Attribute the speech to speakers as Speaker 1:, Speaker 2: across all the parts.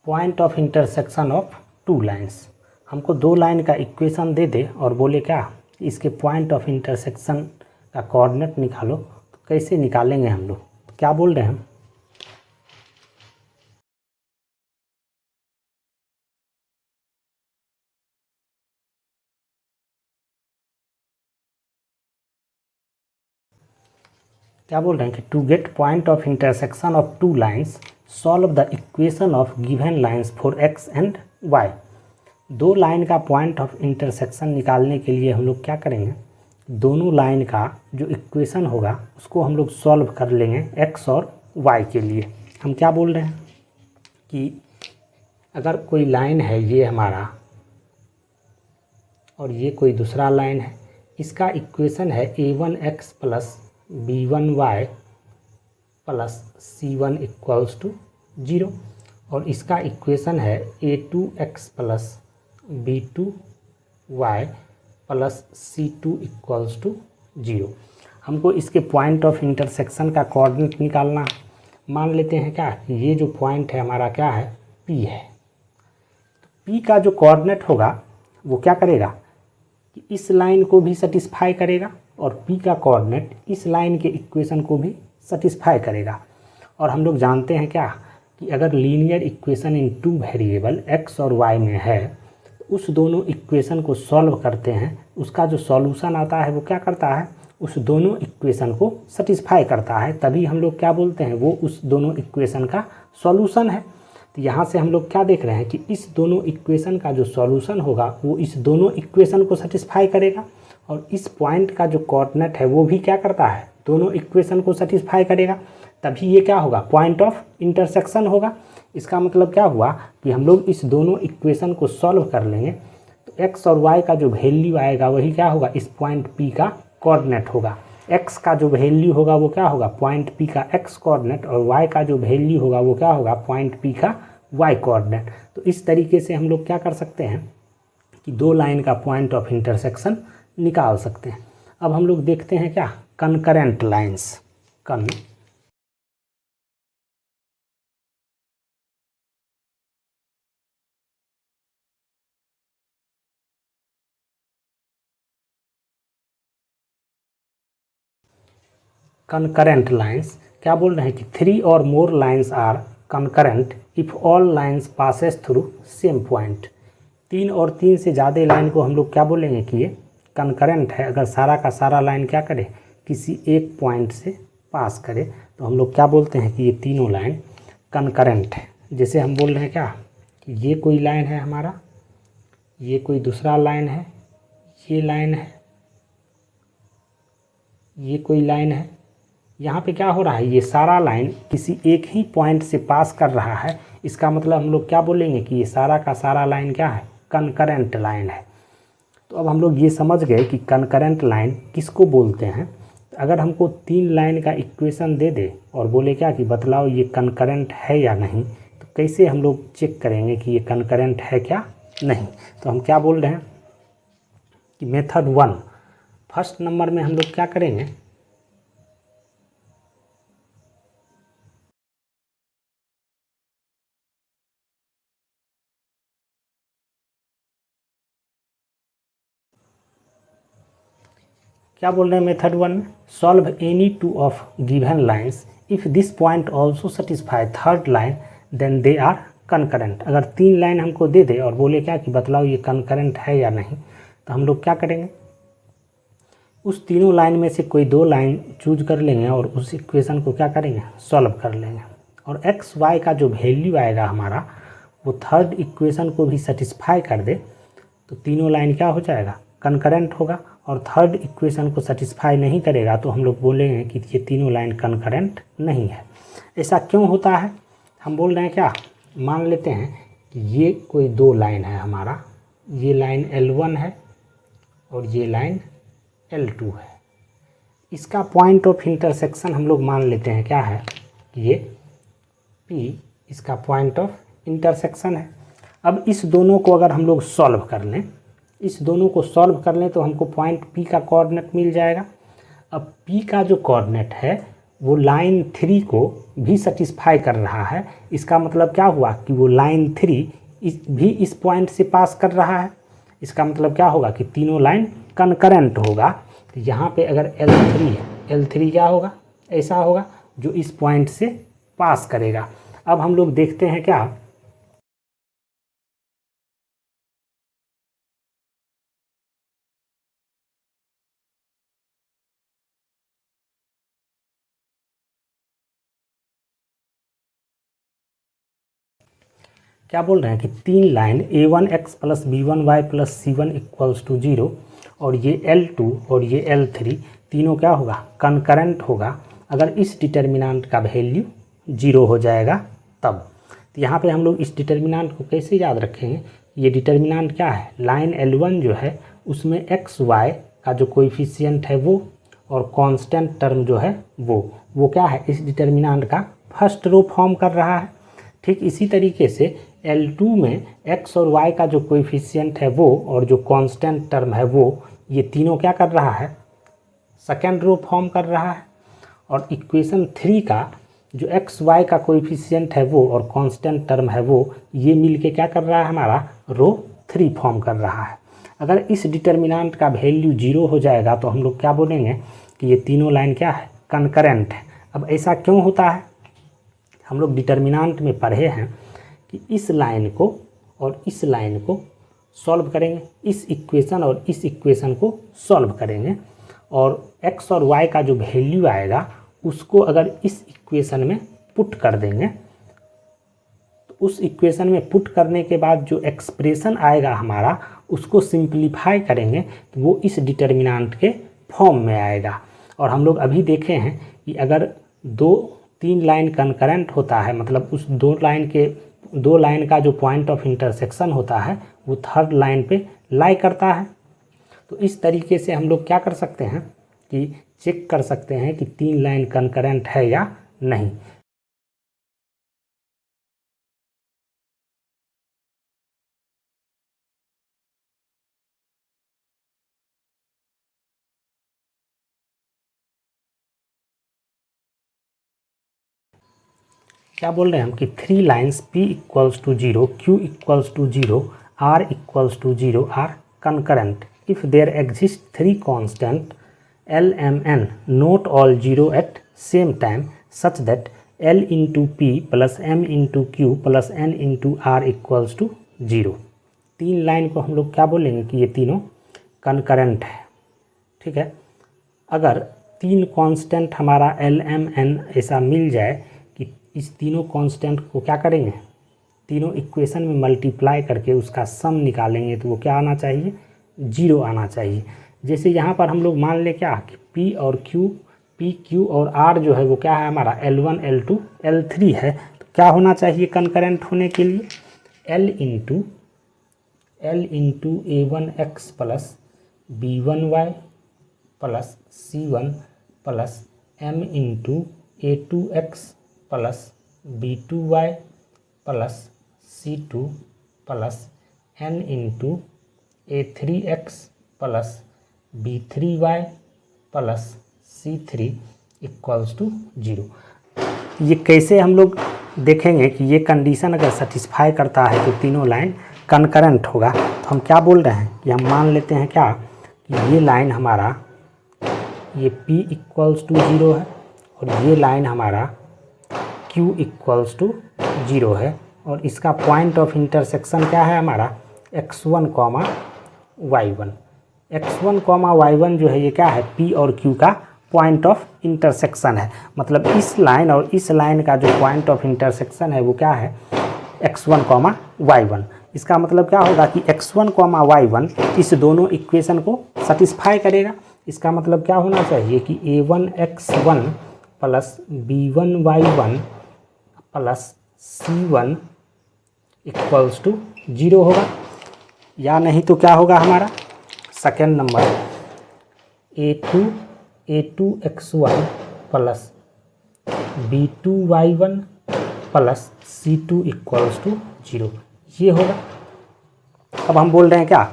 Speaker 1: Point of intersection of two lines. हमको दो line का इक्वेशन दे दे और बोले क्या इसके पॉइंट ऑफ इंटरसेक्शन का कोऑर्डिनेट निकालो, तो कैसे निकालेंगे हम लोग? तो क्या बोल रहे हैं हम? क्या बोल रहे हैं कि to get point of intersection of two lines solve the equation of given lines for x and y. दो लाइन का पॉइंट ऑफ इंटरसेक्शन निकालने के लिए हम लोग क्या करेंगे, दोनों लाइन का जो इक्वेशन होगा उसको हम लोग सॉल्व कर लेंगे एक्स और वाई के लिए। हम क्या बोल रहे हैं कि अगर कोई लाइन है ये हमारा और ये कोई दूसरा लाइन है, इसका इक्वेशन है a1x plus b1y plus c1 equals to 0 और इसका इक्वेशन है a2x plus b2y plus c2 equals to 0। हमको इसके पॉइंट ऑफ इंटरसेक्शन का कोऑर्डिनेट निकालना है। मान लेते हैं क्या ये जो पॉइंट है हमारा क्या है, P है। तो P का जो कोऑर्डिनेट होगा वो क्या करेगा कि इस लाइन को भी सेटिस्फाई करेगा और P का कोऑर्डिनेट इस लाइन के इक्वेशन को भी सेटिस्फाई करेगा। और हम लोग जानते हैं क्या कि अगर linear equation in two variable x और y में है तो उस दोनों इक्वेशन को सॉल्व करते हैं, उसका जो सॉल्यूशन आता है वो क्या करता है, उस दोनों इक्वेशन को सेटिस्फाई करता है। तभी हम लोग क्या बोलते हैं, वो उस दोनों इक्वेशन का सॉल्यूशन है। तो यहाँ से हम लोग क्या देख रहे हैं कि इस दोनों इक्वेशन का जो सॉल्यूशन होगा वो इस दोनों इक्वेशन को सेटिस्फाई करेगा और इस पॉइंट का जो कोऑर्डिनेट है वो भी क्या करता है, दोनों इक्वेशन को सेटिस्फाई करेगा। तभी ये क्या होगा, पॉइंट ऑफ इंटरसेक्शन होगा। इसका मतलब क्या हुआ कि हम लोग इस दोनों इक्वेशन को सॉल्व कर लेंगे तो एक्स और वाई का जो वैल्यू आएगा वही क्या होगा, इस पॉइंट P का कोऑर्डिनेट होगा। x का जो वैल्यू होगा वो क्या होगा, पॉइंट P का x कोऑर्डिनेट और y का जो वैल्यू होगा वो क्या होगा, पॉइंट P का y कोऑर्डिनेट। तो इस तरीके से हम लोग क्या कर सकते हैं कि दो लाइन का पॉइंट ऑफ इंटरसेक्शन निकाल सकते हैं। अब हम लोग देखते हैं क्या, कनकरेंट लाइंस। concurrent lines क्या बोल रहे हैं कि 3 or more lines are concurrent if all lines passes through same point। 3 और 3 से ज़्यादा लाइन को हम लोग क्या बोलेंगे कि ये concurrent है अगर सारा का सारा लाइन क्या करे, किसी एक पॉइंट से पास करे तो हम लोग क्या बोलते हैं कि ये तीनों लाइन concurrent है। जैसे हम बोल रहे हैं क्या कि ये कोई लाइन है हमारा, ये कोई दूसरा लाइन है, ये लाइन है, ये कोई लाइन है। यहाँ पे क्या हो रहा है, ये सारा लाइन किसी एक ही पॉइंट से पास कर रहा है। इसका मतलब हम लोग क्या बोलेंगे कि ये सारा का सारा लाइन क्या है, कनकरेंट लाइन है। तो अब हम लोग ये समझ गए कि कनकरेंट लाइन किसको बोलते हैं। अगर हमको 3 लाइन का इक्वेशन दे दे और बोले क्या कि बतलाओ ये कनकरेंट है या नहीं, तो कैसे हम लोग चेक करेंगे कि ये कनकरेंट है क्या नहीं। तो हम क्या बोल रहे हैं कि मेथड 1 फर्स्ट नंबर में हम लोग क्या करेंगे, क्या बोल रहे हैं मेथड 1 में, solve any two of given lines if this point also satisfy third line then they are concurrent. अगर 3 लाइन हमको दे दे और बोले क्या कि बतलाओ ये कनकरेंट है या नहीं, तो हम लोग क्या करेंगे, उस तीनों लाइन में से कोई 2 लाइन चूज कर लेंगे और उस इक्वेशन को क्या करेंगे, सॉल्व कर लेंगे। और एक्स वाई का जो वैल्यू आएगा हमारा वो थर्ड इक्वेशन को भी सेटिस्फाई कर दे तो तीनों लाइन क्या हो जाएगा, कनकरेंट होगा। और थर्ड इक्वेशन को सेटिस्फाई नहीं करेगा तो हम लोग बोलेंगे कि ये तीनों लाइन कनकरेंट नहीं है। ऐसा क्यों होता है, हम बोल रहे हैं क्या, मान लेते हैं कि ये कोई 2 लाइन है हमारा, ये लाइन L1 है और ये लाइन L2 है। इसका पॉइंट ऑफ इंटरसेक्शन हम लोग मान लेते हैं क्या है, ये P इसका पॉइंट ऑफ इंटरसेक्शन है। अब इस दोनों को अगर हम लोग सॉल्व कर लें, इस दोनों को सॉल्व कर लें तो हमको पॉइंट P का कोऑर्डिनेट मिल जाएगा। अब P का जो कोऑर्डिनेट है वो लाइन 3 को भी सेटिस्फाई कर रहा है। इसका मतलब क्या हुआ कि वो लाइन 3 भी इस पॉइंट से पास कर रहा है। इसका मतलब क्या होगा कि तीनों लाइन कनकरेंट होगा। तो यहाँ पे अगर L3 है, L3 क्या होगा, ऐसा होगा जो इस पॉइंट से पास करेगा। अब हम लोग देखते हैं क्या बोल रहे हैं कि 3 line a1x plus b1y plus c1 equals to 0 और ये L2 और ये L3 तीनों क्या होगा, कनकरेंट होगा अगर इस डिटर्मिनेंट का वैल्यू 0 हो जाएगा तब। तो यहाँ पे हम लोग इस डिटर्मिनेंट को कैसे याद रखेंगे, ये डिटर्मिनेंट क्या है, लाइन L1 जो है उसमें एक्स वाई का जो कोएफिशिएंट है वो और कांस्टेंट टर्म जो है वो क्या है, इस डिटर्मिनेंट का फर्स्ट रो फॉर्म कर रहा है। ठीक इसी तरीके से L2 में x और y का जो कोएफिशिएंट है वो और जो कांस्टेंट टर्म है वो, ये तीनों क्या कर रहा है, सेकेंड रो फॉर्म कर रहा है। और इक्वेशन 3 का जो x y का कोएफिशिएंट है वो और कांस्टेंट टर्म है वो, ये मिलके क्या कर रहा है, हमारा रो 3 फॉर्म कर रहा है। अगर इस डिटर्मिनेंट का वैल्यू 0 हो जाएगा तो हम लोग क्या बोलेंगे कि ये तीनों लाइन क्या है, कनकरेंट है। अब ऐसा क्यों होता है, हम लोग डिटर्मिनेंट में पढ़े हैं कि इस लाइन को और इस लाइन को सॉल्व करेंगे, इस इक्वेशन और इस इक्वेशन को सॉल्व करेंगे और x और y का जो वैल्यू आएगा उसको अगर इस इक्वेशन में पुट कर देंगे तो उस इक्वेशन में पुट करने के बाद जो एक्सप्रेशन आएगा हमारा उसको सिंप्लीफाई करेंगे तो वो इस डिटर्मिनेंट के फॉर्म में आएगा। और हम लोग अभी देखे हैं कि अगर 2-3 लाइन कनकरेंट होता है, मतलब उस दो लाइन का जो पॉइंट ऑफ इंटरसेक्शन होता है वो थर्ड लाइन पे लाई करता है। तो इस तरीके से हम लोग क्या कर सकते हैं कि चेक कर सकते हैं कि 3 लाइन कनकरेंट है या नहीं। क्या बोल रहे हैं हम कि 3 lines P equals to 0, Q equals to 0, R equals to 0 are concurrent if there exist 3 constant L, M, N not all 0 at same time such that L into P plus M into Q plus N into R equals to 0। 3 line को हम लोग क्या बोलेंगे कि ये तीनों concurrent है। ठीक है, अगर 3 कांस्टेंट हमारा L, M, N ऐसा मिल जाए कि इस तीनों कांस्टेंट को क्या करेंगे, तीनों इक्वेशन में मल्टीप्लाई करके उसका सम निकालेंगे तो वो क्या आना चाहिए, 0 आना चाहिए। जैसे यहाँ पर हम लोग मान ले क्या कि P और Q, P, Q और R जो है वो क्या है हमारा L1, L2, L3 है। तो क्या होना चाहिए कनकरेंट होने के लिए, L into A1x plus B1y plus C1 plus M into A2x plus B2y plus C2 plus N into A3x plus B3y plus C3 equals to 0। ये कैसे हम लोग देखेंगे कि ये कंडीशन अगर सेटिस्फाई करता है तो तीनों लाइन कनकरेंट होगा। तो हम क्या बोल रहे हैं कि हम मान लेते हैं क्या कि ये लाइन हमारा ये P इक्वल्स टू 0 है और ये लाइन हमारा Q इक्वल्स टू 0 है और इसका पॉइंट ऑफ इंटरसेक्शन क्या है हमारा x1, y1। x1, y1 जो है ये क्या है, P और Q का पॉइंट ऑफ इंटरसेक्शन है। मतलब इस लाइन और इस लाइन का जो पॉइंट ऑफ इंटरसेक्शन है वो क्या है, x1, y1। इसका मतलब क्या होगा कि x1, y1 इस दोनों इक्वेशन को सेटिस्फाई करेगा। इसका मतलब क्या होना चाहिए कि a1x1 plus b1y1 plus C1 equals to 0 होगा, या नहीं तो क्या होगा हमारा second number a2x1 plus b2y1 plus C2 equals to 0, ये होगा। अब हम बोल रहे हैं क्या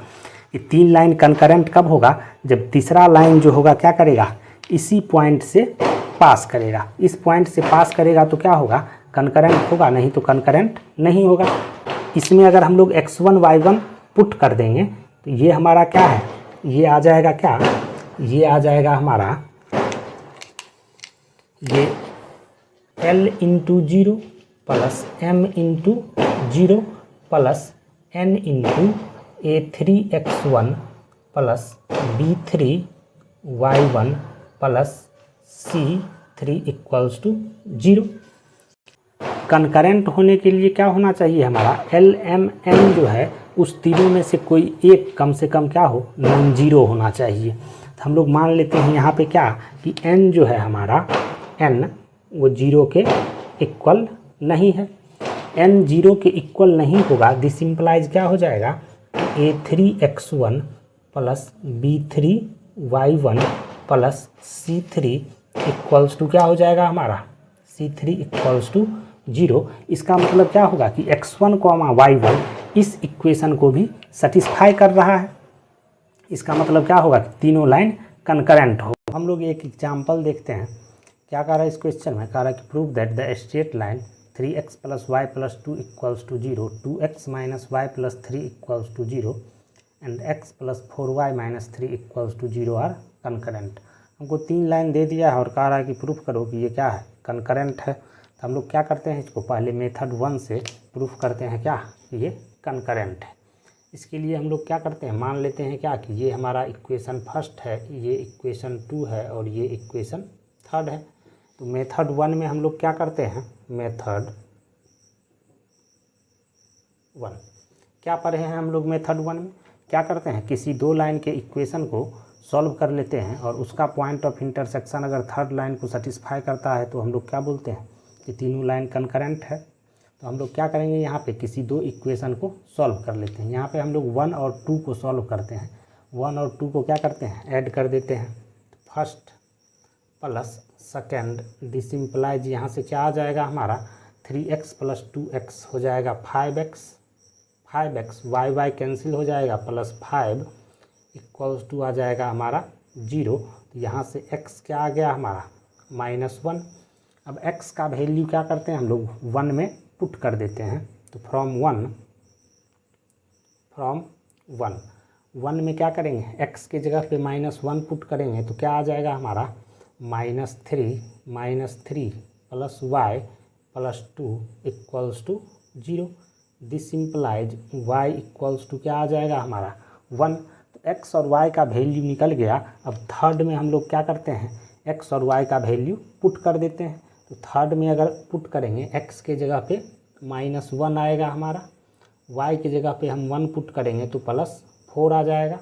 Speaker 1: कि 3 लाइन कनकरेंट कब होगा, जब तीसरा लाइन जो होगा क्या करेगा, इसी पॉइंट से पास करेगा, इस पॉइंट से पास करेगा तो क्या होगा, कनकरेंट होगा, नहीं तो कनकरेंट नहीं होगा। इसमें अगर हम लोग x1 y1 पुट कर देंगे तो ये हमारा क्या है, ये आ जाएगा क्या, ये आ जाएगा हमारा ये L into 0 plus M into 0 plus N into A3x1 plus B3y1 plus C3 equals to 0। Concurrent होने के लिए क्या होना चाहिए हमारा, L M N जो है उस तीनों में से कोई एक कम से कम क्या हो, नॉन जीरो होना चाहिए। तो हम लोग मान लेते हैं यहाँ पे क्या कि N जो है हमारा, N वो जीरो के इक्वल नहीं है। N जीरो के इक्वल नहीं होगा, दिस इम्प्लाइज क्या हो जाएगा, A3x1 plus B3y1 plus C3 equals to क्या हो जाएगा हमारा, C3 इक्वल्स टू 0। इसका मतलब क्या होगा कि x1, y1 इस इक्वेशन को भी सेटिस्फाई कर रहा है। इसका मतलब क्या होगा कि तीनों लाइन कनकरेंट हो। हम लोग एक एग्जांपल देखते हैं, क्या कह रहा है इस क्वेश्चन में, कह रहा है कि prove that the straight line 3x plus y plus 2 equals to 0, 2x minus y plus 3 equals to 0 and x plus 4y minus 3 equals to 0 are concurrent. हमको 3 लाइन दे दिया है और कह रहा है कि प्रूफ करो कि ये क्या है, कनकरेंट है। तो हम लोग क्या करते हैं, इसको पहले मेथड 1 से प्रूफ करते हैं क्या, ये कनकरेंट है। इसके लिए हम लोग क्या करते हैं, मान लेते हैं क्या कि ये हमारा इक्वेशन फर्स्ट है, ये इक्वेशन 2 है और ये इक्वेशन थर्ड है। तो मेथड 1 में हम लोग क्या करते हैं, मेथड 1 क्या पढ़े हैं हम लोग, मेथड 1 में क्या करते हैं, किसी दो लाइन के इक्वेशन को सॉल्व कर लेते हैं और उसका पॉइंट ऑफ इंटरसेक्शन अगर थर्ड लाइन को सेटिस्फाई करता है तो हम लोग क्या बोलते हैं कि तीनों लाइन कनकरेंट है। तो हम लोग क्या करेंगे, यहाँ पे किसी दो इक्वेशन को सॉल्व कर लेते हैं। यहाँ पे हम लोग 1 और 2 को सॉल्व करते हैं, 1 और 2 को क्या करते हैं, ऐड कर देते हैं, first plus second, this implies यहाँ से क्या आ जाएगा हमारा 3x प्लस 2x हो जाएगा 5x, y कैंसिल हो जाएगा प्लस 5 इक्वल्स टू आ जाएगा हमारा 0। तो यहाँ से x क्या आ गया हमारा -1। अब x का वैल्यू क्या करते हैं हम लोग 1 में पुट कर देते हैं। तो फ्रॉम 1 में क्या करेंगे, x के जगह पे -1 पुट करेंगे तो क्या आ जाएगा हमारा -3 plus y plus 2 equals to 0। This implies y equals to क्या आ जाएगा हमारा 1। तो x और y का वैल्यू निकल गया। अब थर्ड में हम लोग क्या करते हैं, x और y का वैल्यू पुट कर देते हैं। तो थर्ड में अगर पुट करेंगे x के जगह पे -1 आएगा हमारा, y के जगह पे हम 1 पुट करेंगे तो +4 आ जाएगा,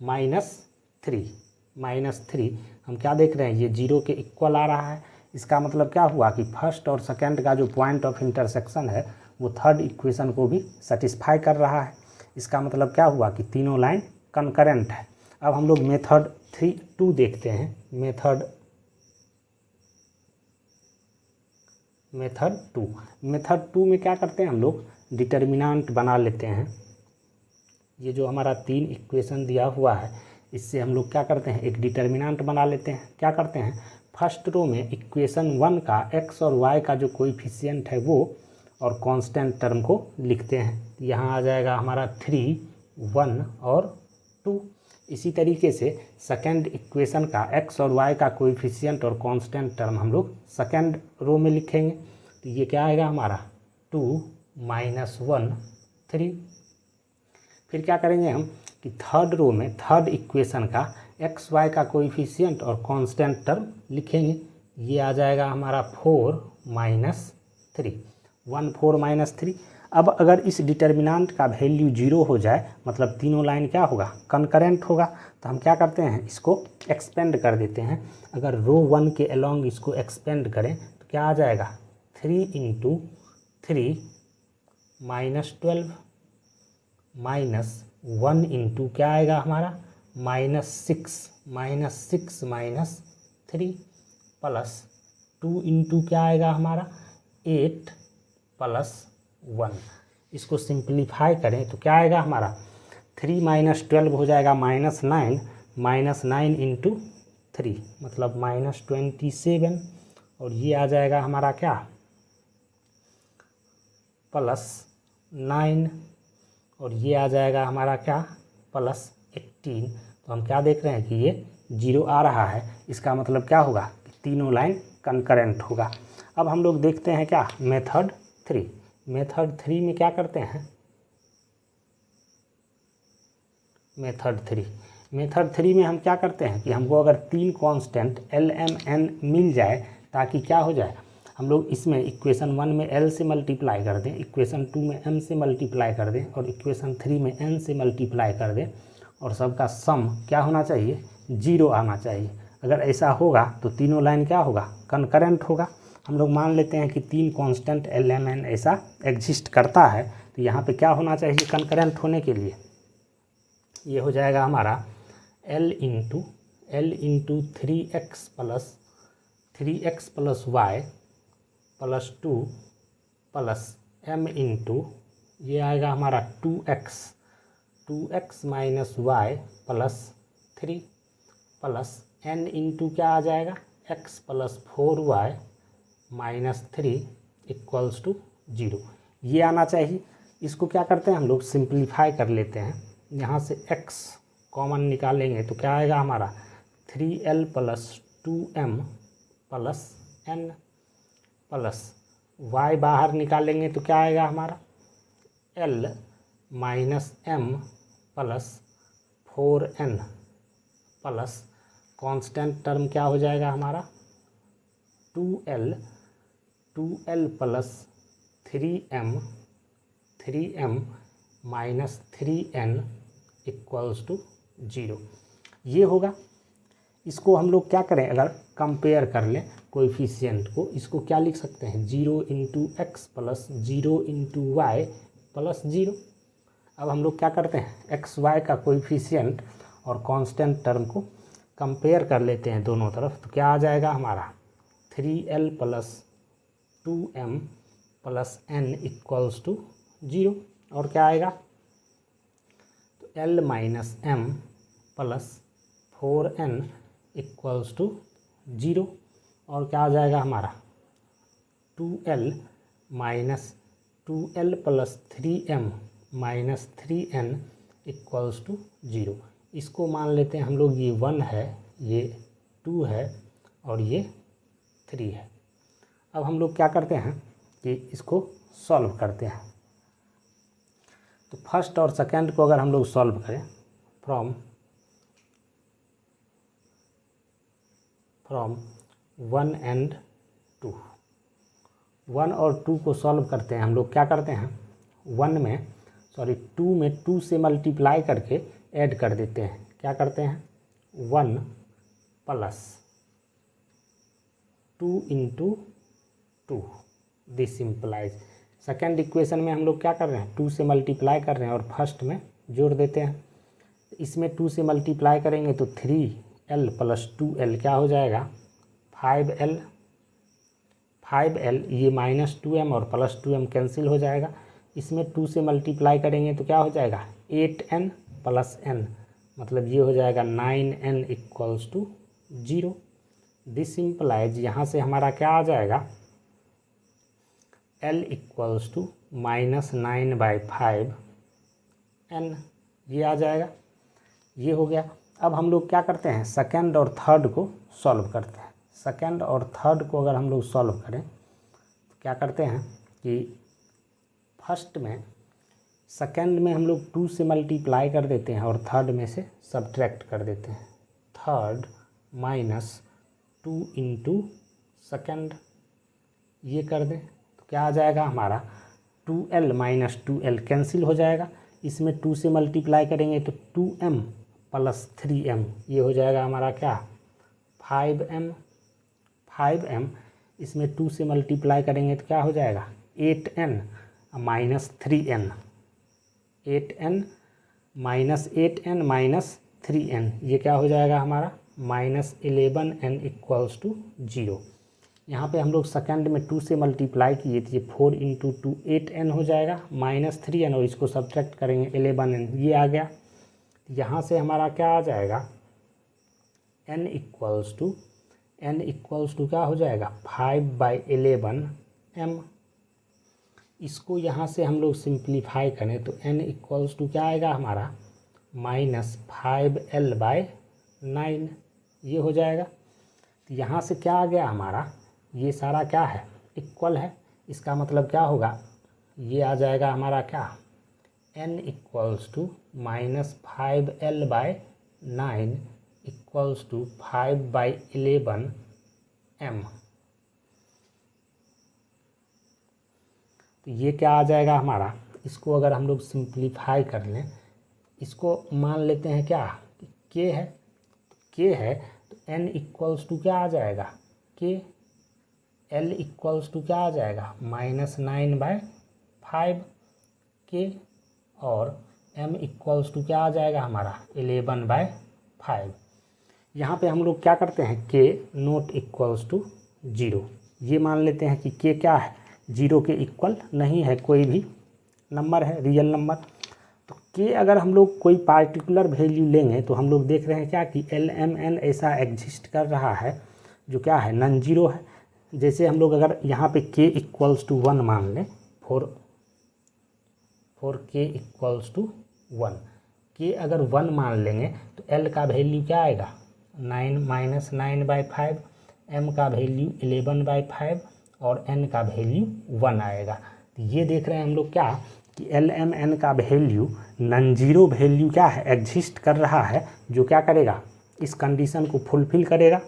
Speaker 1: -3 हम क्या देख रहे हैं, ये 0 के इक्वल आ रहा है। इसका मतलब क्या हुआ कि फर्स्ट और सेकंड का जो पॉइंट ऑफ इंटरसेक्शन है वो थर्ड इक्वेशन को भी सेटिस्फाई कर रहा है। इसका मतलब क्या हुआ कि तीनों लाइन कनकरेंट है। अब हम लोग मेथड 2 देखते हैं, मेथड 2 में क्या करते हैं हम लोग, डिटर्मिनेंट बना लेते हैं। ये जो हमारा 3 इक्वेशन दिया हुआ है इससे हम लोग क्या करते हैं, एक डिटर्मिनेंट बना लेते हैं। क्या करते हैं, फर्स्ट रो में इक्वेशन 1 का x और y का जो कोएफिशिएंट है वो और कांस्टेंट टर्म को लिखते हैं। यहाँ आ जाएगा हमारा 3, 1 और 2। इसी तरीके से सेकंड इक्वेशन का x और y का कोएफिशिएंट और कांस्टेंट टर्म हम लोग सेकंड रो में लिखेंगे। तो ये क्या आएगा हमारा 2 -1 3। फिर क्या करेंगे हम कि थर्ड रो में थर्ड इक्वेशन का x y का कोएफिशिएंट और कांस्टेंट टर्म लिखेंगे। ये आ जाएगा हमारा 4 -3, 1 4 -3। अब अगर इस डिटर्मिनेंट का वैल्यू 0 हो जाए मतलब तीनों लाइन क्या होगा, कनकरेंट होगा। तो हम क्या करते हैं, इसको एक्सपेंड कर देते हैं। अगर रो 1 के अलोंग इसको एक्सपेंड करें तो क्या आ जाएगा 3 × 3 -12 -1 × क्या आएगा हमारा -6 -3 प्लस 2 × क्या आएगा हमारा 8 + 1। इसको सिंप्लीफाई करें तो क्या आएगा हमारा 3 - 12 हो जाएगा -9 × 3 मतलब -27 और ये आ जाएगा हमारा क्या +9 और ये आ जाएगा हमारा क्या +18। तो हम क्या देख रहे हैं कि ये 0 आ रहा है, इसका मतलब क्या होगा कि तीनों लाइन कंकरेंट होगा। अब हम लोग देखते हैं क्या मेथड 3। मेथड 3 में क्या करते हैं, मेथड 3 में हम क्या करते हैं कि हमको अगर 3 कांस्टेंट L M N मिल जाए, ताकि क्या हो जाए, हम लोग इसमें इक्वेशन 1 में L से मल्टीप्लाई कर दें, इक्वेशन 2 में M से मल्टीप्लाई कर दें और इक्वेशन 3 में N से मल्टीप्लाई कर दें, और सबका सम क्या होना चाहिए 0 आना चाहिए। अगर ऐसा होगा तो तीनों लाइन क्या होगा कंकरेंट होगा। हम लोग मान लेते हैं कि 3 कांस्टेंट L M N ऐसा एग्जिस्ट करता है, तो यहाँ पे क्या होना चाहिए कंकरेंट होने के लिए, ये हो जाएगा हमारा L into 3x plus y plus 2 plus m into ये आएगा हमारा 2x minus y plus 3 plus n into क्या आ जाएगा x plus 4y minus 3 equals to 0। ये आना चाहिए। इसको क्या करते हैं हम लोग सिंप्लीफाई कर लेते हैं, यहाँ से x कॉमन निकालेंगे तो क्या आएगा हमारा 3l plus 2m plus n plus y बाहर निकालेंगे तो क्या आएगा हमारा l minus m plus 4n plus constant term क्या हो जाएगा हमारा 2l plus 3m minus 3n equals to 0। ये होगा। इसको हम लोग क्या करें, अगर कंपेयर कर लें कोएफिशिएंट को, इसको क्या लिख सकते हैं 0 into x plus 0 into y plus 0। अब हम लोग क्या करते हैं एक्स वाई का कोएफिशिएंट और कांस्टेंट टर्म को कंपेयर कर लेते हैं दोनों तरफ, तो क्या आ जाएगा हमारा 3l plus 2m plus n equals to 0। और क्या आएगा तो l minus m plus 4n equals to 0। और क्या आ जाएगा हमारा 2l plus 3m minus 3n equals to 0। इसको मान लेते हैं हम लोग ये 1 है, ये 2 है और ये 3 है। अब हम लोग क्या करते हैं कि इसको सॉल्व करते हैं। तो फर्स्ट और सेकंड को अगर हम लोग सॉल्व करें फ्रॉम 1 एंड 2, 1 और 2 को सॉल्व करते हैं हम लोग क्या करते हैं 2 में 2 से मल्टीप्लाई करके ऐड कर देते हैं। क्या करते हैं 1 plus 2 into 2, this सिंपलाइज। Second equation में हम लोग क्या कर रहे हैं 2 से मल्टीप्लाई कर रहे हैं और फर्स्ट में जोड़ देते हैं। इसमें 2 से मल्टीप्लाई करेंगे तो 3l प्लस 2l क्या हो जाएगा 5l, ये माइनस 2m और प्लस 2m कैंसिल हो जाएगा। इसमें 2 से मल्टीप्लाई करेंगे तो क्या हो जाएगा 8n प्लस n, मतलब ये हो जाएगा 9n इक्वल्स टू 0। दिस सिंपलाइज यहाँ से हमारा क्या आ जाएगा l इक्वल्स टू -9/5n, ये आ जाएगा। ये हो गया। अब हम लोग क्या करते हैं सेकंड और थर्ड को सॉल्व करते हैं। सेकंड और थर्ड को अगर हम लोग सॉल्व करें तो क्या करते हैं कि फर्स्ट में सेकंड में हम लोग 2 से मल्टीप्लाई कर देते हैं और थर्ड में से सब्ट्रैक्ट कर देते हैं। थर्ड माइनस 2 इंटू सेकेंड, ये कर दें तो क्या आ जाएगा हमारा 2l माइनस 2l कैंसिल हो जाएगा। इसमें 2 से मल्टीप्लाई करेंगे तो 2m प्लस 3m, ये हो जाएगा हमारा क्या 5m। इसमें 2 से मल्टीप्लाई करेंगे तो क्या हो जाएगा 8n minus 3n, 8n minus 8n minus 3n, ये क्या हो जाएगा हमारा -11n इक्वल्स टू 0। यहाँ पे हम लोग सेकंड में 2 से मल्टीप्लाई किए थे, 4 इंटू 2 8n हो जाएगा माइनस 3n, और इसको सब्ट्रैक्ट करेंगे 11n, ये आ गया। यहाँ से हमारा क्या आ जाएगा n equals to n equals to क्या हो जाएगा 5/11m। इसको यहाँ से हम लोग सिंप्लीफाई करें तो n इक्वल्स टू क्या आएगा हमारा -5l/9 ये हो जाएगा। तो यहाँ से क्या आ गया हमारा, ये सारा क्या है इक्वल है, इसका मतलब क्या होगा, ये आ जाएगा हमारा क्या n equals to -5l/9 equals to 5/11m। तो ये क्या आ जाएगा हमारा, इसको अगर हम लोग सिंप्लीफाई कर लें, इसको मान लेते हैं क्या k है, k है तो n इक्वल्स टू क्या आ जाएगा k, l इक्वल्स टू क्या आ जाएगा -9/5 k, और m इक्वल्स टू क्या आ जाएगा हमारा 11/5। यहाँ पे हम लोग क्या करते हैं k नॉट इक्वल्स टू 0, ये मान लेते हैं कि k क्या है 0 के इक्वल नहीं है, कोई भी नंबर है रियल नंबर। तो k अगर हम लोग कोई पार्टिकुलर वैल्यू लेंगे तो हम लोग देख रहे हैं क्या कि LMN ऐसा एग्जिस्ट कर रहा है जो क्या है नॉन जीरो है। जैसे हम लोग अगर यहाँ पे k इक्वल्स टू 1 मान लें, for k equals to 1, k अगर 1 मान लेंगे तो l का वैल्यू क्या आएगा 9/5, m का वैल्यू 11/5 और n का वैल्यू 1 आएगा। तो ये देख रहे हैं हम लोग क्या कि LMN का वैल्यू नॉन जीरो वैल्यू क्या है एग्जिस्ट कर रहा है, जो क्या करेगा इस कंडीशन को फुलफिल करेगा।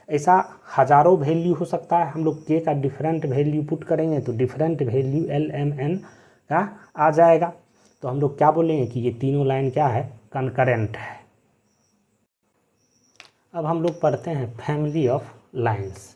Speaker 1: ऐसा हज़ारों वैल्यू हो सकता है, हम लोग k का डिफरेंट वैल्यू पुट करेंगे तो डिफरेंट वैल्यू LMN का आ जाएगा। तो हम लोग क्या बोलेंगे कि ये तीनों लाइन क्या है कंकरेंट है। अब हम लोग पढ़ते हैं फैमिली ऑफ लाइंस।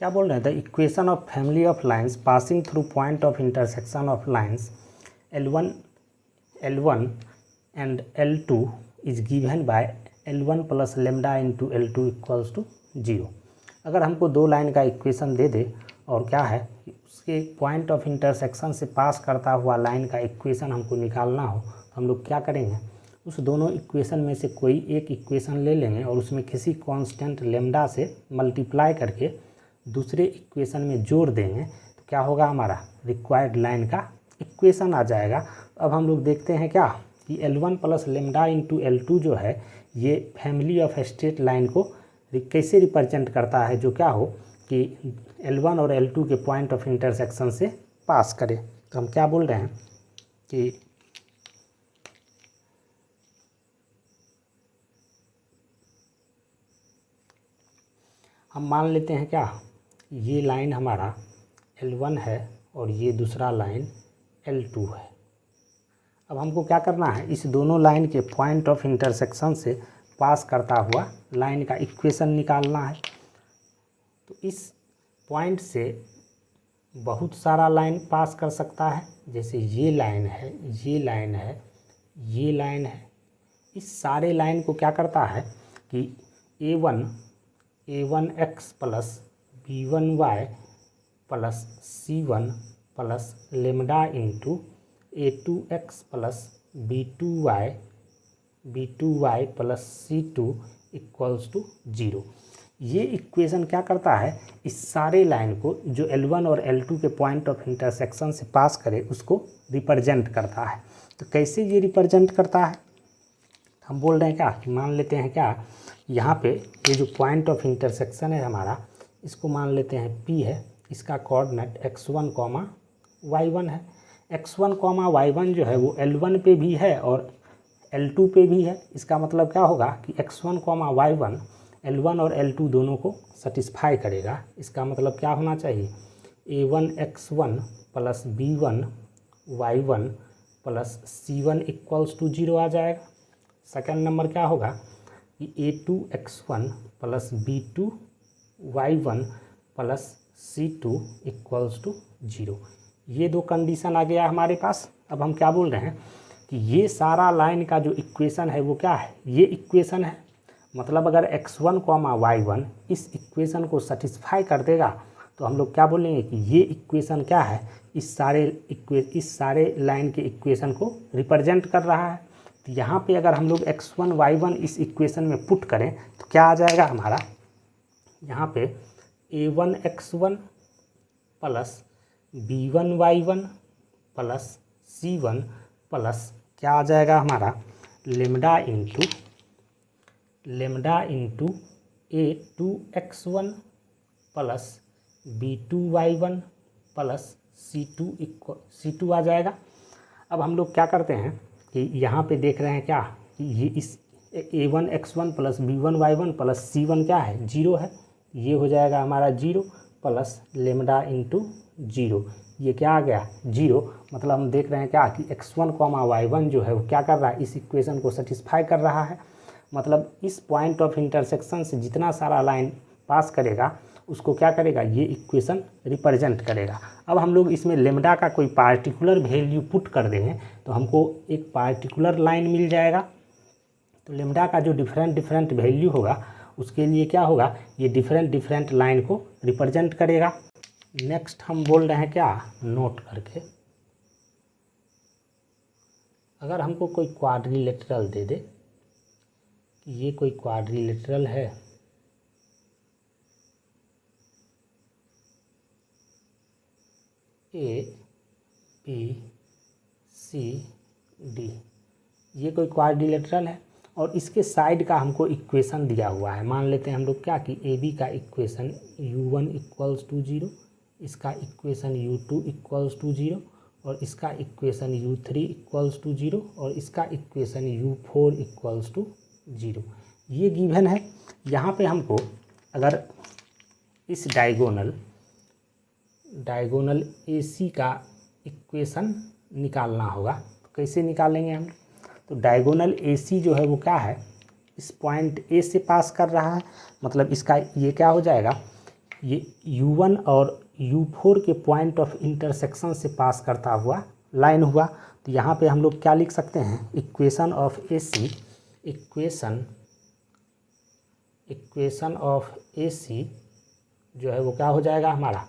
Speaker 1: क्या बोल रहे हैं, the equation of family of lines passing through point of intersection of lines L1 and L2 is given by L1 plus lambda into L2 equals to 0। अगर हमको दो लाइन का इक्वेशन दे दे और क्या है उसके पॉइंट ऑफ इंटरसेक्शन से पास करता हुआ लाइन का इक्वेशन हमको निकालना हो तो हम लोग क्या करेंगे, उस दोनों इक्वेशन में से कोई एक इक्वेशन ले लेंगे और उसमें किसी कांस्टेंट लेमडा से मल्टीप्लाई करके दूसरे इक्वेशन में जोड़ देंगे तो क्या होगा हमारा रिक्वायर्ड लाइन का इक्वेशन आ जाएगा। अब हम लोग देखते हैं क्या कि L1 plus lambda into L2 जो है ये फैमिली ऑफ स्ट्रेट लाइन को कैसे रिप्रेजेंट करता है, जो क्या हो कि L1 और L2 के पॉइंट ऑफ इंटरसेक्शन से पास करे। तो हम क्या बोल रहे हैं कि हम मान लेते हैं क्या ये लाइन हमारा L1 है और ये दूसरा लाइन L2 है। अब हमको क्या करना है, इस दोनों लाइन के पॉइंट ऑफ इंटरसेक्शन से पास करता हुआ लाइन का इक्वेशन निकालना है। तो इस पॉइंट से बहुत सारा लाइन पास कर सकता है, जैसे ये लाइन है, ये लाइन है, ये लाइन है। इस सारे लाइन को क्या करता है कि a1x plus b1y plus c1 plus lambda into a2x plus b2y plus c2 equals to 0। ये इक्वेशन क्या करता है, इस सारे लाइन को जो L1 और L2 के पॉइंट ऑफ इंटरसेक्शन से पास करे उसको रिप्रेजेंट करता है। तो कैसे ये रिप्रेजेंट करता है, हम बोल रहे हैं क्या कि मान लेते हैं क्या यहाँ पे ये जो पॉइंट ऑफ इंटरसेक्शन है हमारा, इसको मान लेते हैं P है, इसका कोऑर्डिनेट x1, y1 है। x1, y1 जो है वो L1 पे भी है और L2 पे भी है। इसका मतलब क्या होगा कि x1, y1 L1 और L2 दोनों को सेटिस्फाई करेगा। इसका मतलब क्या होना चाहिए a1x1 plus b1y1 plus c1 equals to 0 आ जाएगा। सेकेंड नंबर क्या होगा कि a2x1 plus b2y1 plus c2 equals to 0। ये दो कंडीशन आ गया हमारे पास। अब हम क्या बोल रहे हैं कि ये सारा लाइन का जो इक्वेशन है वो क्या है, ये इक्वेशन है। मतलब अगर x1 कॉमा y1 इस इक्वेशन को सेटिस्फाई कर देगा तो हम लोग क्या बोलेंगे कि ये इक्वेशन क्या है, इस सारे लाइन के इक्वेशन को रिप्रेजेंट कर रहा है। तो यहाँ पे अगर हम लोग x1 y1 इस इक्वेशन में पुट करें तो क्या आ जाएगा हमारा, यहाँ पे a1 x1 plus b1 y1 plus c1 plus क्या आ जाएगा हमारा lambda into a2 x1 plus b2 y1 plus c2 आ जाएगा। अब हम लोग क्या करते हैं कि यहाँ पे देख रहे हैं क्या कि ये इस a1 x1 plus b1 y1 plus c1 क्या है 0 है, ये हो जाएगा हमारा 0 प्लस लेमडा इंटू 0, ये क्या आ गया 0। मतलब हम देख रहे हैं क्या कि x1 कॉमा y1 जो है वो क्या कर रहा है, इस इक्वेशन को सेटिस्फाई कर रहा है। मतलब इस पॉइंट ऑफ इंटरसेक्शन से जितना सारा लाइन पास करेगा उसको क्या करेगा, ये इक्वेशन रिप्रेजेंट करेगा। अब हम लोग इसमें लेमडा का कोई पार्टिकुलर वैल्यू पुट कर देंगे तो हमको एक पार्टिकुलर लाइन मिल जाएगा। तो लेमडा का जो डिफरेंट वैल्यू होगा उसके लिए क्या होगा, ये डिफरेंट लाइन को रिप्रेजेंट करेगा। नेक्स्ट हम बोल रहे हैं क्या, नोट करके अगर हमको कोई क्वाड्रिलेटरल दे दे कि ये कोई क्वाड्रिलेटरल है, A B C D, ये कोई क्वाड्रिलेटरल है और इसके साइड का हमको इक्वेशन दिया हुआ है। मान लेते हैं हम लोग क्या कि AB का इक्वेशन U1 इक्वल्स टू 0, इसका इक्वेशन U2 इक्वल्स टू 0 और इसका इक्वेशन U3 इक्वल्स टू 0 और इसका इक्वेशन U4 इक्वल्स टू 0, ये गिवन है। यहाँ पे हमको अगर इस डायगोनल AC का इक्वेशन निकालना होगा तो कैसे निकालेंगे हम, तो डायगोनल AC जो है वो क्या है, इस पॉइंट A से पास कर रहा है। मतलब इसका ये क्या हो जाएगा, ये U1 और U4 के पॉइंट ऑफ इंटरसेक्शन से पास करता हुआ लाइन हुआ। तो यहाँ पे हम लोग क्या लिख सकते हैं, इक्वेशन ऑफ AC जो है वो क्या हो जाएगा हमारा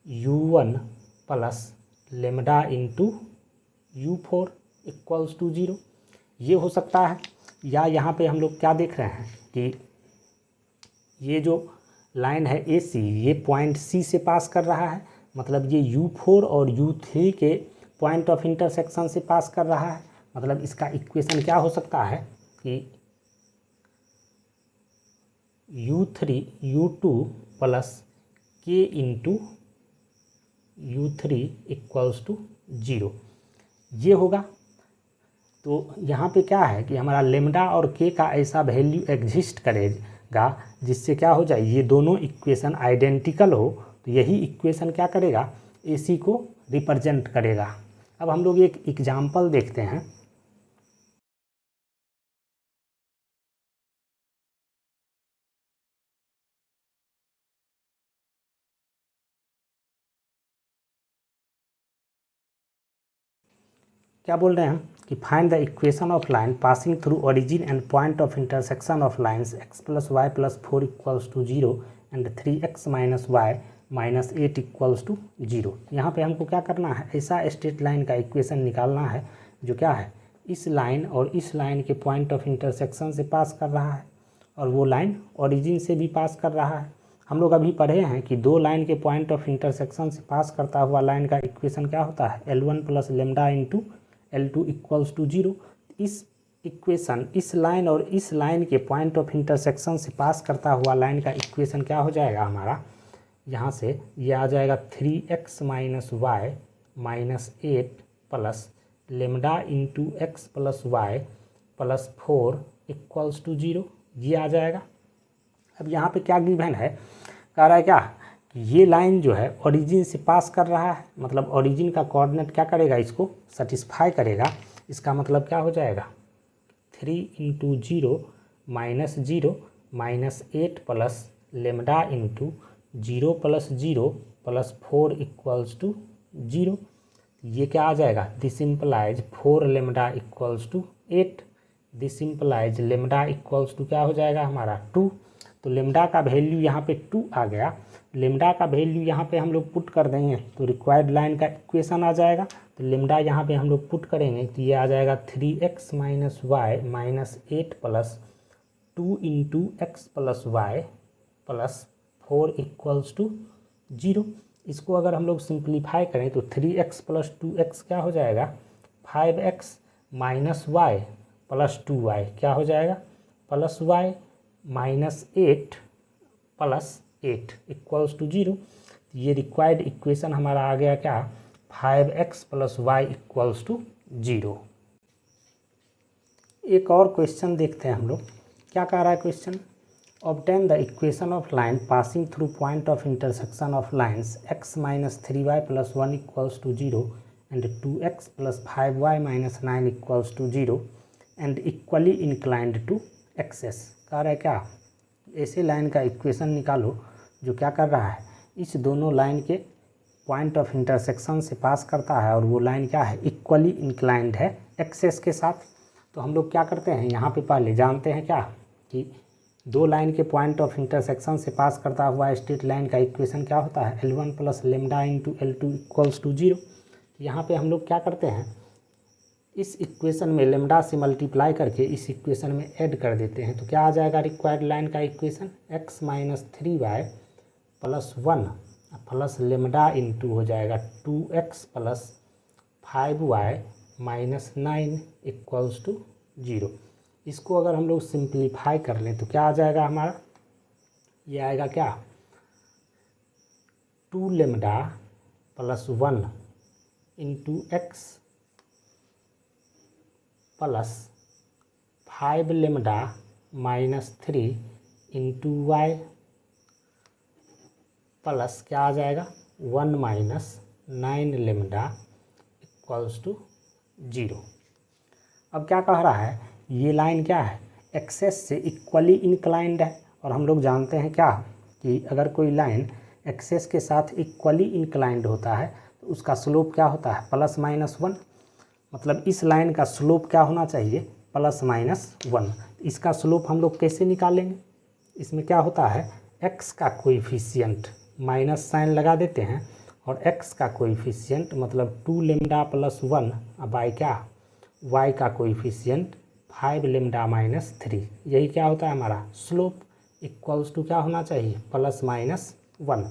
Speaker 1: U1 plus lambda into U4 equals to 0, ये हो सकता है। या यहाँ पे हम लोग क्या देख रहे हैं कि ये जो लाइन है AC ये पॉइंट C से पास कर रहा है, मतलब ये U4 और U3 के पॉइंट ऑफ इंटरसेक्शन से पास कर रहा है। मतलब इसका इक्वेशन क्या हो सकता है कि U2 plus K into U3 equals to 0, ये होगा। तो यहाँ पे क्या है कि हमारा लेमडा और K का ऐसा वैल्यू एग्जिस्ट करेगा जिससे क्या हो जाए, ये दोनों इक्वेशन आइडेंटिकल हो, तो यही इक्वेशन क्या करेगा, AC को रिप्रेजेंट करेगा। अब हम लोग एक एग्जांपल देखते हैं। क्या बोल रहे हैं हम कि find the equation of line passing through origin and point of intersection of lines x plus y plus 4 equals to 0 and 3x minus y minus 8 equals to 0। यहाँ पे हमको क्या करना है, ऐसा स्ट्रेट लाइन का इक्वेशन निकालना है जो क्या है, इस लाइन और इस लाइन के पॉइंट ऑफ इंटरसेक्शन से पास कर रहा है और वो लाइन ओरिजिन से भी पास कर रहा है। हम लोग अभी पढ़े हैं कि दो लाइन के पॉइंट ऑफ इंटरसेक्शन से पास करता हुआ लाइन का इक्वेशन क्या होता है, L1 plus lambda into L2 equals to 0। इस इक्वेशन इस लाइन और इस लाइन के पॉइंट ऑफ इंटरसेक्शन से पास करता हुआ लाइन का इक्वेशन क्या हो जाएगा हमारा, यहाँ से ये आ जाएगा 3x minus y minus 8 plus lambda into x plus y plus 4 equals to 0, ये आ जाएगा। अब यहाँ पे क्या गिवन है, कह रहा है क्या, ये लाइन जो है ओरिजिन से पास कर रहा है, मतलब ओरिजिन का कोऑर्डिनेट क्या करेगा, इसको सेटिस्फाई करेगा। इसका मतलब क्या हो जाएगा 3 into 0 minus 8 plus lambda into 0 plus 0 plus 4 equals to 0, ये क्या आ जाएगा, this implies 4 lambda equals to 8, this implies lambda equals to क्या हो जाएगा हमारा 2। तो लेमडा का वैल्यू यहाँ पे 2 आ गया। लेमडा का वैल्यू यहाँ पे हम लोग पुट कर देंगे तो रिक्वायर्ड लाइन का इक्वेशन आ जाएगा। तो लेमडा यहाँ पे हम लोग पुट करेंगे तो ये आ जाएगा 3x minus y minus 8 plus 2 into x plus y plus 4 equals to 0। इसको अगर हम लोग सिंप्लीफाई करें तो 3x प्लस 2x क्या हो जाएगा 5x minus y plus 2y क्या हो जाएगा plus y minus 8 plus 8 equals to 0। ये रिक्वायर्ड इक्वेशन हमारा आ गया क्या 5x plus Y equals to 0। एक और क्वेश्चन देखते हैं हम लोग क्या कह रहा है question. Obtain the equation of line passing through point of intersection of lines x minus 3y plus 1 equals to 0 and 2x plus 5y minus 9 equals to 0 and equally inclined to axes. कह रहा है क्या ऐसे line का equation निकालो जो क्या कर रहा है इस दोनों लाइन के पॉइंट ऑफ इंटरसेक्शन से पास करता है और वो लाइन क्या है इक्वली इंक्लाइंड है एक्सेस के साथ। तो हम लोग क्या करते हैं यहाँ पे पहले जानते हैं क्या कि दो लाइन के पॉइंट ऑफ इंटरसेक्शन से पास करता हुआ स्ट्रेट लाइन का इक्वेशन क्या होता है L1 plus lambda into L2 equals to 0। यहाँ पे हम लोग क्या करते हैं इस इक्वेशन में लेमडा से मल्टीप्लाई करके इस इक्वेशन में ऐड कर देते हैं। तो क्या आ जाएगा रिक्वायर्ड लाइन का equation x minus 3y plus 1 plus lambda into हो जाएगा 2x plus 5y minus 9 equals to 0। इसको अगर हम लोग सिंप्लीफाई कर लें तो क्या आ जाएगा हमारा ये आएगा क्या 2 lambda plus 1 into x plus 5 lambda minus 3 into y plus क्या आ जाएगा 1 माइनस 9 लेमडा इक्वल्स टू 0। अब क्या कह रहा है ये लाइन क्या है एक्सेस से इक्वली इंक्लाइंड है और हम लोग जानते हैं क्या कि अगर कोई लाइन एक्सेस के साथ इक्वली इंक्लाइंड होता है तो उसका स्लोप क्या होता है प्लस माइनस 1। मतलब इस लाइन का स्लोप क्या होना चाहिए प्लस माइनस 1। इसका स्लोप हम लोग कैसे निकालेंगे इसमें क्या होता है x का कोएफिशिएंट माइनस साइन लगा देते हैं और x का कोएफिशिएंट मतलब 2 लेमडा प्लस 1 बाई क्या y का कोएफिशिएंट 5 लेमडा माइनस 3 यही क्या होता है हमारा स्लोप इक्वल्स टू क्या होना चाहिए प्लस माइनस 1।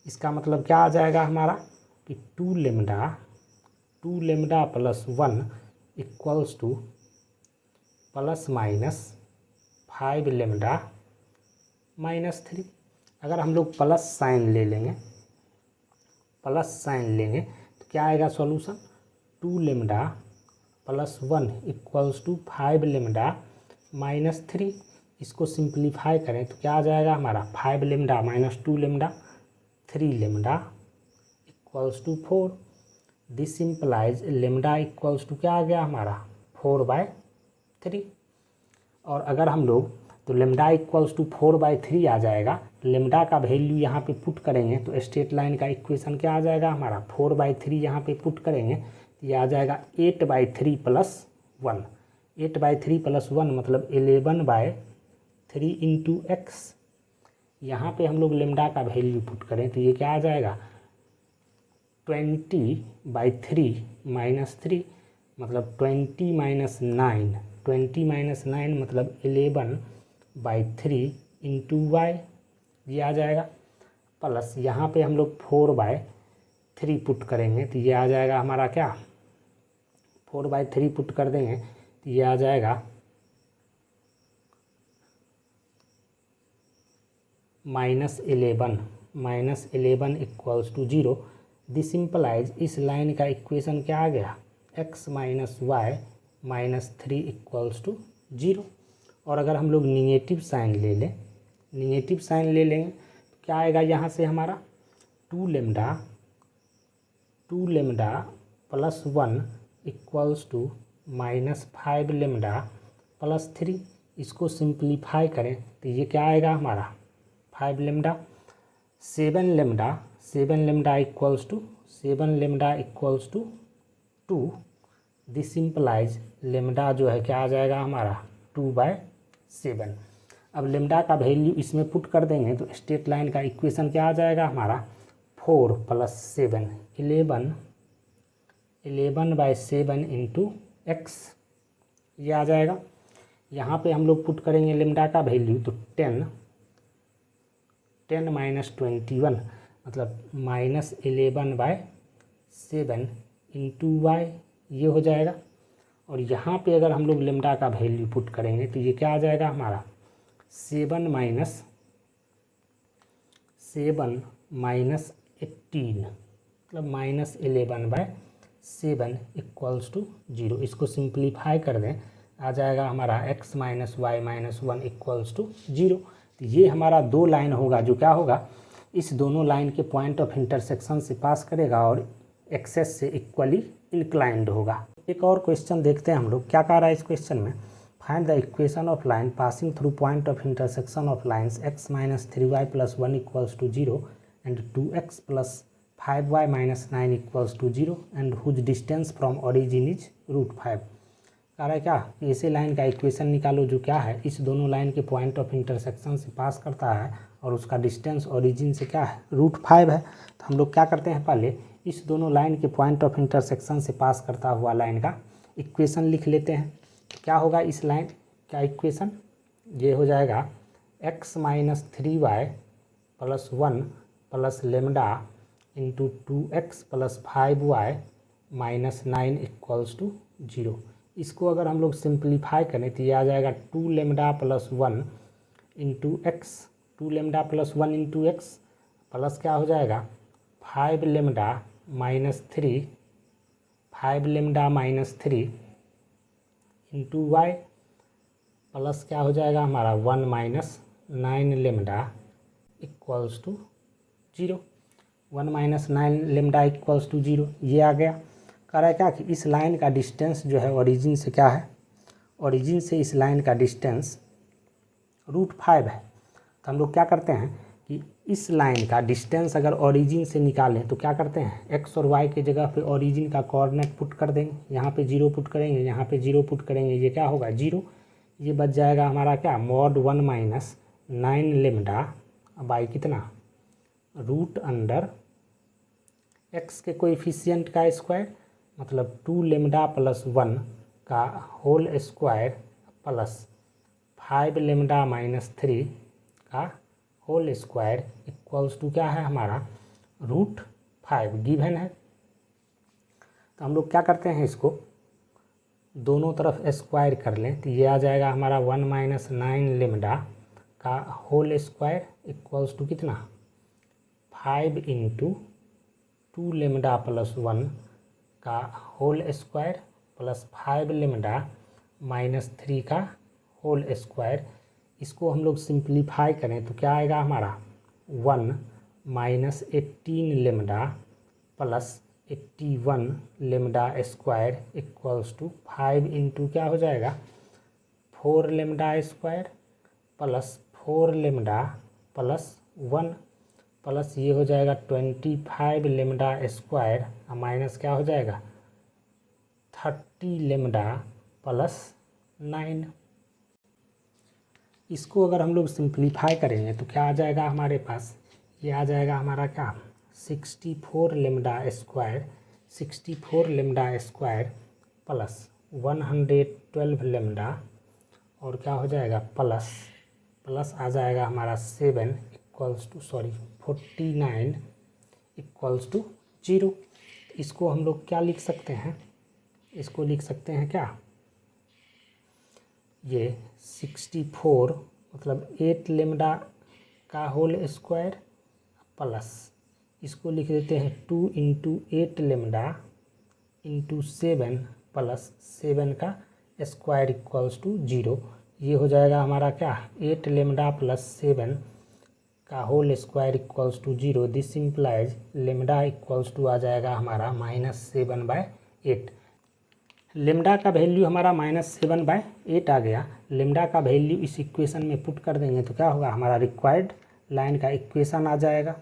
Speaker 1: इसका मतलब क्या आ जाएगा हमारा कि 2 lambda plus 1 equals two plus minus 5 lambda minus 3। अगर हम लोग प्लस साइन लेंगे तो क्या आएगा solution 2 lambda plus 1 equals to 5 lambda minus 3। इसको सिंप्लीफाई करें तो क्या आ जाएगा हमारा 5 lambda minus 2 lambda 3 lambda equals to 4। This implies lambda equals to क्या आ गया हमारा 4/3। और अगर हम लोग तो लेमडा इक्वल्स टू 4/3 आ जाएगा। लेमडा का वैल्यू यहाँ पे पुट करेंगे तो स्ट्रेट लाइन का इक्वेशन क्या आ जाएगा हमारा 4/3 यहाँ पे पुट करेंगे तो ये आ जाएगा 8/3 प्लस 1। 8/3 प्लस 1 मतलब 11/3 इंटू एक्स। यहाँ पे हम लोग लेमडा का वैल्यू पुट करें तो ये क्या आ जाएगा 20/3 माइनस 3 मतलब 20 माइनस 9 मतलब 11/3 इंटू वाई ये आ जाएगा प्लस यहाँ पे हम लोग 4/3 पुट करेंगे तो ये आ जाएगा हमारा क्या 4/3 पुट कर देंगे तो ये आ जाएगा -11 इक्वल्स टू 0। दिस इम्प्लाइज इस लाइन का इक्वेशन क्या आ गया x minus y minus 3 equals to 0। और अगर हम लोग निगेटिव साइन ले लेंगे तो क्या आएगा यहाँ से हमारा 2 lambda plus 1 equals to minus 5 lambda plus 3। इसको सिंप्लीफाई करें तो ये क्या आएगा हमारा 5 lambda 7 lambda equals to 2 this implies lambda जो है क्या आ जाएगा हमारा 2/7। अब लेमडा का वैल्यू इसमें पुट कर देंगे तो स्ट्रेट लाइन का इक्वेशन क्या आ जाएगा हमारा 4 + 7 11/7 इंटू एक्स ये आ जाएगा। यहाँ पे हम लोग पुट करेंगे लेमडा का वैल्यू तो 10 - 21 मतलब -11/7 इंटू वाई ये हो जाएगा। और यहाँ पे अगर हम लोग लेमडा का वैल्यू पुट करेंगे तो ये क्या आ जाएगा हमारा 7 - 18 मतलब -11/7 = 0। इसको सिंप्लीफाई कर दें आ जाएगा हमारा x - y - 1 = 0। तो ये हमारा दो लाइन होगा जो क्या होगा इस दोनों लाइन के पॉइंट ऑफ इंटरसेक्शन से पास करेगा और एक्सेस से इक्वली इंक्लाइंड होगा। एक और क्वेश्चन देखते हैं हम लोग क्या कह रहा है इस क्वेश्चन में। Find the equation of line passing through point of intersection of lines x - 3y + 1 = 0 and 2x + 5y - 9 = 0 and whose distance from origin is √5। कह रहा है क्या कि ऐसे लाइन का इक्वेशन निकालो जो क्या है इस दोनों लाइन के पॉइंट ऑफ इंटरसेक्शन से पास करता है और उसका डिस्टेंस ओरिजिन से क्या है √5 है। तो हम लोग क्या करते हैं पहले इस दोनों लाइन के पॉइंट ऑफ इंटरसेक्शन से पास करता हुआ लाइन का इक्वेशन लिख लेते हैं। क्या होगा इस लाइन का इक्वेशन ये हो जाएगा x - 3y + 1 + lambda into 2x + 5y - 9 = 0। इसको अगर हम लोग सिंप्लीफाई करें तो ये आ जाएगा 2 lambda + 1 into x 2 lambda + 1 into x plus क्या हो जाएगा 5 लेमडा -3 इंटू वाई प्लस क्या हो जाएगा हमारा 1 - 9 लेमडा = 0। 1 - 9 लेमडा = 0 ये आ गया। कह रहा है क्या कि इस लाइन का डिस्टेंस जो है ओरिजिन से क्या है ओरिजिन से इस लाइन का डिस्टेंस √5 है। तो हम लोग क्या करते हैं कि इस लाइन का डिस्टेंस अगर ओरिजिन से निकालें तो क्या करते हैं एक्स और वाई की जगह पे ओरिजिन का कोऑर्डिनेट पुट कर देंगे। यहाँ पे 0 पुट करेंगे यहाँ पे 0 पुट करेंगे ये क्या होगा 0। ये बच जाएगा हमारा क्या mod 1 - 9 लेमडा बाई कितना √अंडर एक्स के कोएफिशिएंट का स्क्वायर मतलब 2 लेमडा + 1 का होल स्क्वायर प्लस 5 लेमडा -3 का होल स्क्वायर = क्या है हमारा √5 गिवन है। तो हम लोग क्या करते हैं इसको दोनों तरफ स्क्वायर कर लें तो ये आ जाएगा हमारा 1 - 9 लेमडा का होल स्क्वायर = कितना 5 इंटू 2 लेमडा + 1 का होल स्क्वायर प्लस 5 लेमडा -3 का होल स्क्वायर। इसको हम लोग सिंप्लीफाई करें तो क्या आएगा हमारा 1 - 18 lambda plus 81 lambda square = 5 into क्या हो जाएगा 4 lambda square plus 4 lambda plus 1 plus ये हो जाएगा 25 लेमडा स्क्वायर माइनस क्या हो जाएगा 30 लेमडा प्लस 9। इसको अगर हम लोग सिंप्लीफाई करेंगे तो क्या आ जाएगा हमारे पास ये आ जाएगा हमारा क्या 64 लेमडा स्क्वायर प्लस 112 लेमडा और क्या हो जाएगा प्लस आ जाएगा हमारा 49 = 0। इसको हम लोग क्या लिख सकते हैं इसको लिख सकते हैं क्या ये 64 मतलब 8 लेमडा का होल स्क्वायर प्लस इसको लिख देते हैं 2 इंटू 8 लेमडा इंटू 7 प्लस 7 का स्क्वायर = 0। ये हो जाएगा हमारा क्या 8 लेमडा प्लस 7 का whole square = 0। This implies lambda = आ जाएगा हमारा -7/8। लेमडा का वैल्यू हमारा -7/8 आ गया। लेमडा का वैल्यू इस इक्वेशन में पुट कर देंगे तो क्या होगा हमारा रिक्वायर्ड लाइन का इक्वेशन आ जाएगा।